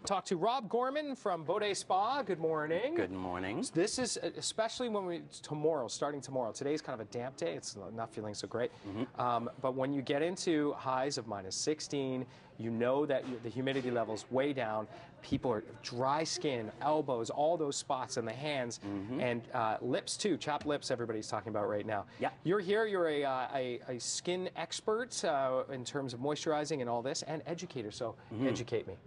Talk to Rob Gorman from Bode Spa. Good morning. Good morning. This is, especially when starting tomorrow. Today's kind of a damp day. It's not feeling so great. But when you get into highs of -16, you know that the humidity level's way down. People are dry skin, elbows, all those spots in the hands, and lips too. Chapped lips, everybody's talking about right now. Yeah. You're here. You're a skin expert in terms of moisturizing and all this, and educator. So educate me.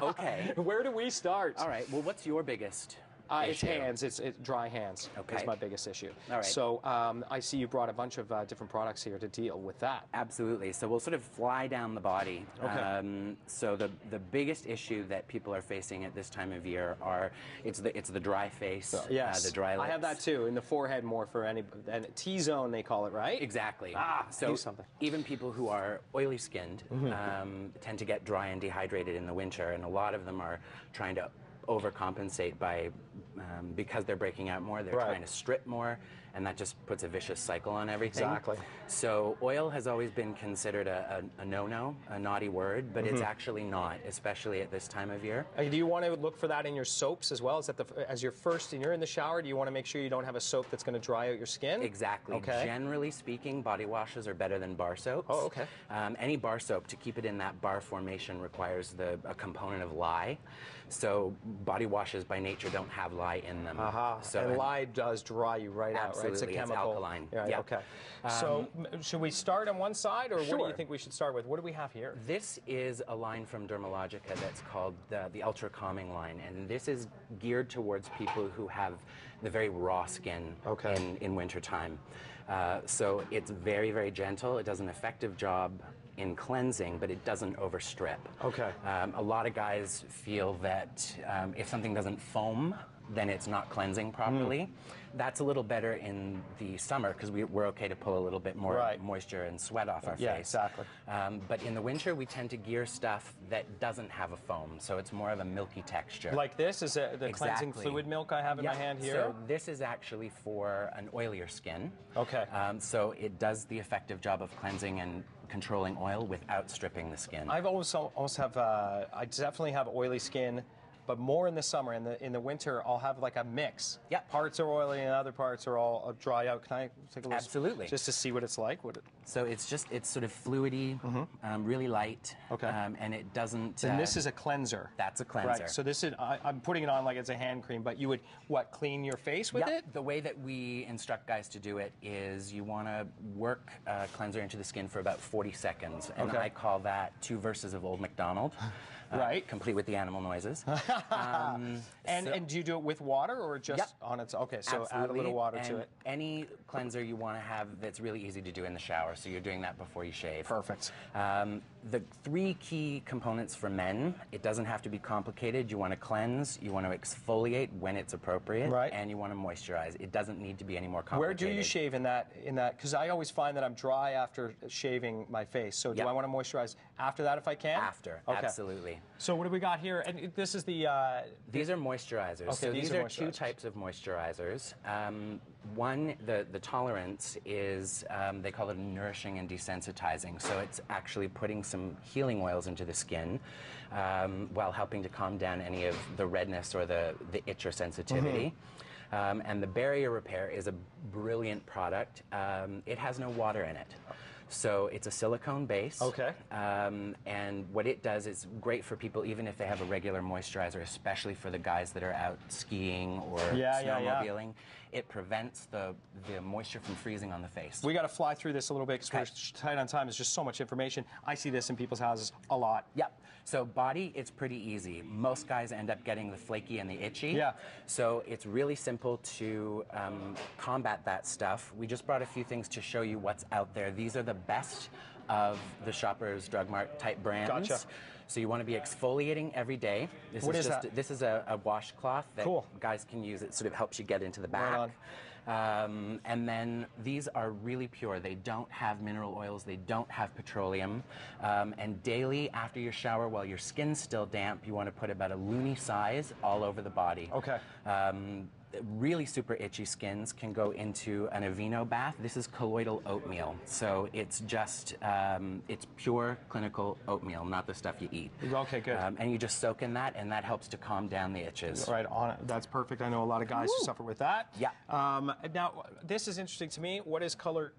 Okay. Where do we start? All right. Well, what's your biggest It's issue? hands. It's dry hands. Okay. Is my biggest issue. All right. So I see you brought a bunch of different products here to deal with that. Absolutely. So we'll sort of fly down the body. Okay. So the biggest issue that people are facing at this time of year it's the dry face. Yes. The dry lips. I have that too. In the forehead more for any T-zone they call it, right? Exactly. So do something. Even people who are oily skinned tend to get dry and dehydrated in the winter, and a lot of them are trying to overcompensate by because they're breaking out more, they're trying to strip more, and that just puts a vicious cycle on everything. Exactly. So oil has always been considered a no-no, a naughty word, but it's actually not, especially at this time of year. Do you want to look for that in your soaps as well? Is that as you're in the shower, do you want to make sure you don't have a soap that's going to dry out your skin? Exactly. Okay. Generally speaking, body washes are better than bar soaps. Oh, okay. Any bar soap, to keep it in that bar formation, requires a component of lye. So body washes by nature don't have lye in them. So, and lye does dry you right out, right? Absolutely. It's a chemical. It's alkaline. Yeah. Okay. So should we start on one side, or what do you think we should start with? What do we have here? This is a line from Dermalogica that's called the Ultra Calming line, and this is geared towards people who have the very raw skin in wintertime. So it's very, very gentle. It does an effective job in cleansing, but it doesn't overstrip. Okay. A lot of guys feel that if something doesn't foam, then it's not cleansing properly. That's a little better in the summer because we're okay to pull a little bit more moisture and sweat off our face. Yeah, exactly. But in the winter, we tend to gear stuff that doesn't have a foam, so it's more of a milky texture. Like this is the cleansing fluid milk I have in my hand here? So this is actually for an oilier skin. Okay. So it does the effective job of cleansing and controlling oil without stripping the skin. I definitely have oily skin, but more in the summer. In the winter, I'll have like a mix. Yeah. Parts are oily and other parts are all dry out. Can I take a look? Absolutely. Just to see what it's like? So it's sort of fluidy, really light. Okay. And it doesn't... And this is a cleanser. That's a cleanser. Right. So this is, I'm putting it on like it's a hand cream, but you would, clean your face with it? The way that we instruct guys to do it is you want to work a cleanser into the skin for about 40 seconds. And I call that 2 verses of Old MacDonald. Right. Complete with the animal noises. And do you do it with water or just on its... Okay, so absolutely. add a little water to it. Any cleanser you want to have that's really easy to do in the shower, so you're doing that before you shave. Perfect. The 3 key components for men, it doesn't have to be complicated. You want to cleanse, you want to exfoliate when it's appropriate, and you want to moisturize. It doesn't need to be any more complicated. Where do you shave in that? Because I always find that I'm dry after shaving my face. So do I want to moisturize after that if I can? After, absolutely. So what do we got here? And this is the... These are moisturizers. Okay, so these are 2 types of moisturizers. One, the tolerance is, they call it nourishing and desensitizing. So it's actually putting some healing oils into the skin while helping to calm down any of the redness or the itch or sensitivity. And the barrier repair is a brilliant product. It has no water in it. So it's a silicone base. Okay. And what it does is great for people even if they have a regular moisturizer, especially for the guys that are out skiing or snowmobiling. It prevents the moisture from freezing on the face. We got to fly through this a little bit because we're tight on time. There's just so much information. I see this in people's houses a lot. Yep. So body, it's pretty easy. Most guys end up getting the flaky and the itchy. Yeah. So it's really simple to combat that stuff. We just brought a few things to show you what's out there. These are the best of the Shoppers Drug Mart type brands. Gotcha. So you want to be exfoliating every day. What is that? This is a washcloth that guys can use. It sort of helps you get into the back. And then these are really pure. They don't have mineral oils. They don't have petroleum. And daily after your shower, while your skin's still damp, you want to put about a loonie size all over the body. Okay. Really super itchy skins can go into an Aveeno bath. This is colloidal oatmeal, so it's just it's pure clinical oatmeal, not the stuff you eat. Okay, good. And you just soak in that, and that helps to calm down the itches. Right on it. That's perfect. I know a lot of guys who suffer with that. Yeah. Now, this is interesting to me. What is color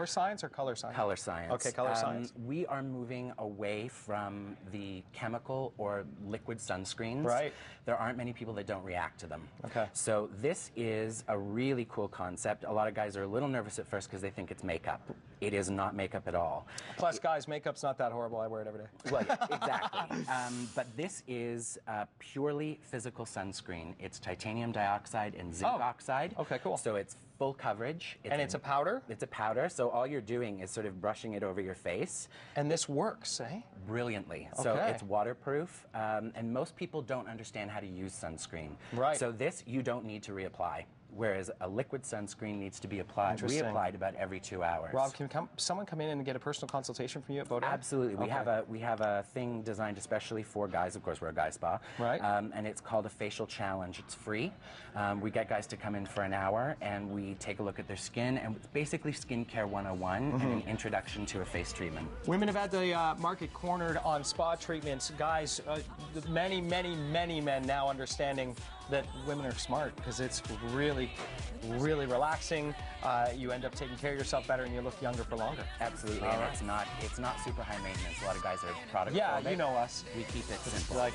science or color science? Color science. Okay, color science. We are moving away from the chemical or liquid sunscreens. Right. There aren't many people that don't react to them. Okay. So this is a really cool concept. A lot of guys are a little nervous at first because they think it's makeup. It is not makeup at all. Plus, guys, makeup's not that horrible. I wear it every day. Well, yeah, exactly. But this is purely physical sunscreen. It's titanium dioxide and zinc oxide. Okay, cool. So it's full coverage. And it's a powder? It's a powder, so all you're doing is sort of brushing it over your face. And this works, eh? Brilliantly. Okay. So it's waterproof, and most people don't understand how to use sunscreen. Right. So this, you don't need to reapply. Whereas a liquid sunscreen needs to be reapplied about every 2 hours. Rob, can someone come in and get a personal consultation from you at Bode? Absolutely. We have a thing designed especially for guys. Of course, we're a guy spa. Right. And it's called a facial challenge. It's free. We get guys to come in for an hour, and we take a look at their skin, and it's basically skincare 101 and an introduction to a face treatment. Women have had the market cornered on spa treatments. Guys, many men now understanding that women are smart because it's really relaxing. You end up taking care of yourself better, and you look younger for longer. Absolutely, and it's not super high maintenance. A lot of guys are product phobic. You know us. We keep it simple. Like,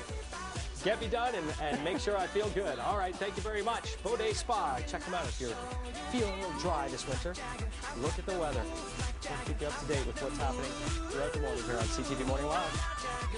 get me done and make sure I feel good. All right, thank you very much. Bode Spa. Check them out if you're feeling a little dry this winter. Look at the weather. We'll keep you up to date with what's happening throughout the morning here on CTV Morning Live.